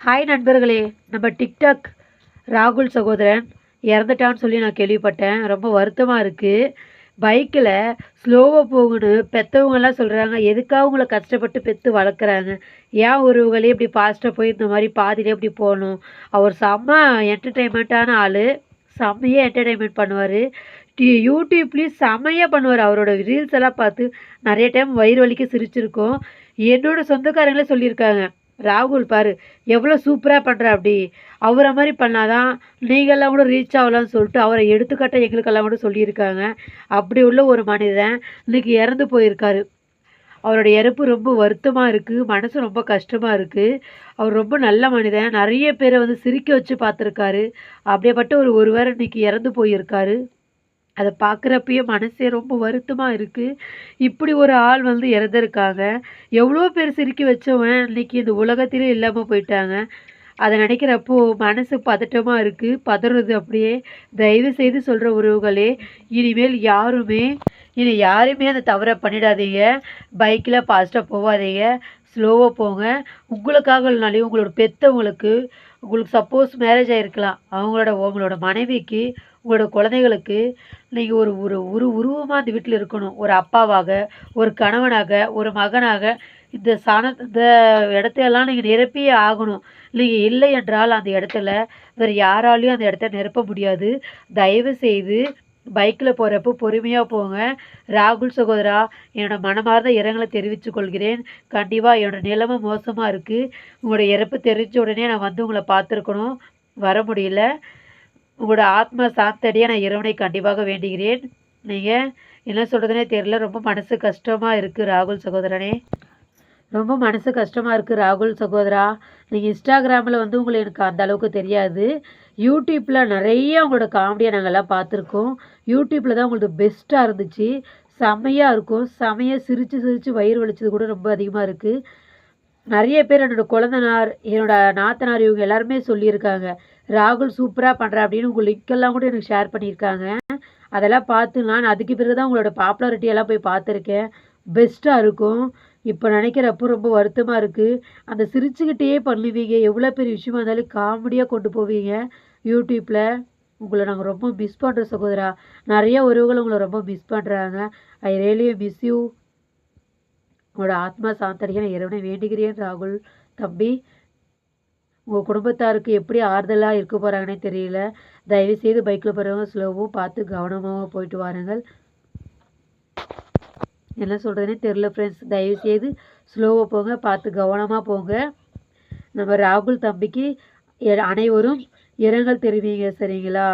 Hi நண்பர்களே, நம்ம TikTok ராகுல் சகோதரன் இறந்துட்டான்னு சொல்லி நான் கேள்விப்பட்டேன். ரொம்ப வருத்தமாக இருக்குது. பைக்கில் ஸ்லோவாக போகணும் பெற்றவங்கெல்லாம் சொல்கிறாங்க. எதுக்காக உங்களை கஷ்டப்பட்டு பெற்று வளர்க்குறாங்க? ஏன் ஒருவங்களே இப்படி ஃபாஸ்ட்டாக போய் இந்த மாதிரி பாதியிலே இப்படி போகணும்? அவர் செம்ம என்டர்டெயின்மெண்ட்டான ஆள். செம்மையாக என்டர்டெயின்மெண்ட் பண்ணுவார். யூடியூப்லேயும் செம்மையாக பண்ணுவார். அவரோட ரீல்ஸ் எல்லாம் பார்த்து நிறைய டைம் வயிறு வலிக்க சிரிச்சிருக்கோம். என்னோட சொந்தக்காரங்களே சொல்லியிருக்காங்க, ராகுல் பாரு எவ்வளோ சூப்பராக பண்ணுறா அப்படி, அவரை மாதிரி பண்ணாதான் நீங்கள்லாம் கூட ரீச் ஆகலாம்னு சொல்லிட்டு அவரை எடுத்துக்காட்ட எங்களுக்கெல்லாம் கூட சொல்லியிருக்காங்க. அப்படி உள்ள ஒரு மனிதன் இன்னைக்கு இறந்து போயிருக்காரு. அவரோட இறப்பு ரொம்ப வருத்தமாக இருக்குது. மனசு ரொம்ப கஷ்டமாக இருக்குது. அவர் ரொம்ப நல்ல மனிதன். நிறைய பேரை வந்து சிரிக்க வச்சு பார்த்துருக்காரு. அப்படியேப்பட்ட ஒருவர் இன்னைக்கு இறந்து போயிருக்காரு. அதை பார்க்குறப்பயே மனசே ரொம்ப வருத்தமாக இருக்குது. இப்படி ஒரு ஆள் வந்து இறந்துருக்காங்க. எவ்வளோ பேர் சிரிக்க வச்சவன் இன்னைக்கு இந்த உலகத்திலே இல்லாமல் போயிட்டாங்க. அதை நினைக்கிறப்போ மனசு பதட்டமாக இருக்குது. பதறுது அப்படியே. தயவு செய்து சொல்கிற உறவுகளே, இனிமேல் யாருமே அந்த தவறை பண்ணிடாதீங்க. பைக்கில் ஃபாஸ்ட்டாக போகாதீங்க. ஸ்லோவாக போங்க. உங்களுக்காக இல்லைனாலையும் உங்களோட பெற்றவங்களுக்கு, உங்களுக்கு சப்போஸ் மேரேஜ் ஆகிருக்கலாம், உங்களோட மனைவிக்கு, உங்களோட குழந்தைகளுக்கு நீங்கள் ஒரு ஒரு ஒரு உருவமாக அந்த வீட்டில் இருக்கணும். ஒரு அப்பாவாக, ஒரு கணவனாக, ஒரு மகனாக இந்த இடத்தையெல்லாம் நீங்கள் நிரப்பியே ஆகணும். நீங்கள் இல்லை என்றால் அந்த இடத்துல வேறு யாராலையும் அந்த இடத்த நிரப்ப முடியாது. தயவு செய்து பைக்கில் போகிறப்போ பொறுமையாக போங்க. ராகுல் சகோதரா, என்னோட மனமார்ந்த இரங்கலை தெரிவித்துக் கொள்கிறேன். கண்டிப்பாக என்னோட நிலைமை மோசமாக இருக்குது. உங்களோட இறப்பு தெரிஞ்ச உடனே நான் வந்து உங்களை பார்த்துருக்கணும், வர முடியல. உங்களோட ஆத்மா சாந்தடியாக நான் இறைவனை கண்டிப்பாக வேண்டுகிறேன். நீங்கள் என்ன சொல்கிறதுனே தெரியல. ரொம்ப மனசு கஷ்டமாக இருக்குது ராகுல் சகோதரனே. ரொம்ப மனசு கஷ்டமாக இருக்குது ராகுல் சகோதரா. நீங்கள் இன்ஸ்டாகிராமில் வந்து உங்களை எனக்கு அந்த அளவுக்கு தெரியாது. யூடியூப்பில் நிறைய உங்களோட காமெடியை நாங்கள்லாம் பார்த்துருக்கோம். யூடியூப்பில் தான் உங்களது பெஸ்ட்டாக இருந்துச்சு. செம்மையாக இருக்கும். செம்மையாக சிரித்து சிரித்து வயிறு வலிச்சது கூட ரொம்ப அதிகமாக இருக்குது. நிறைய பேர் என்னோடய குழந்தனார், என்னோடய நாத்தனார், இவங்க எல்லாருமே சொல்லியிருக்காங்க, ராகுல் சூப்பராக பண்ணுறா அப்படின்னு. உங்கள் லிங்க்கெல்லாம் கூட எனக்கு ஷேர் பண்ணியிருக்காங்க. அதெல்லாம் பார்த்து நான் அதுக்கு பிறகு தான் உங்களோட பாப்புலாரிட்டி எல்லாம் போய் பார்த்துருக்கேன். பெஸ்ட்டாக இருக்கும். இப்போ நினைக்கிறப்போ ரொம்ப வருத்தமாக இருக்குது. அந்த சிரிச்சுக்கிட்டே பண்ணுவீங்க. எவ்வளோ பெரிய விஷயமா இருந்தாலும் காமெடியாக கொண்டு போவீங்க யூடியூப்பில். உங்களை நாங்கள் ரொம்ப மிஸ் பண்ணுறோம் சகோதரா. நிறைய உறவுகள் உங்களை ரொம்ப மிஸ் பண்ணுறாங்க. I really miss you. உங்களோட ஆத்மா சாந்தடிக்க நான் இறைவனை வேண்டுகிறேன் ராகுல் தம்பி. உங்கள் குடும்பத்தாருக்கு எப்படி ஆறுதலாக இருக்க போகிறாங்கன்னே தெரியல. தயவுசெய்து பைக்கில் போகிறவங்க ஸ்லோவும் பார்த்து கவனமாக போயிட்டு வாருங்கள். என்ன சொல்கிறதுனே தெரில ஃப்ரெண்ட்ஸ். தயவுசெய்து ஸ்லோவாக போங்க, பார்த்து கவனமாக போங்க. நம்ம ராகுல் தம்பிக்கு அனைவரும் இரங்கல் தெரிவிங்க, சரிங்களா?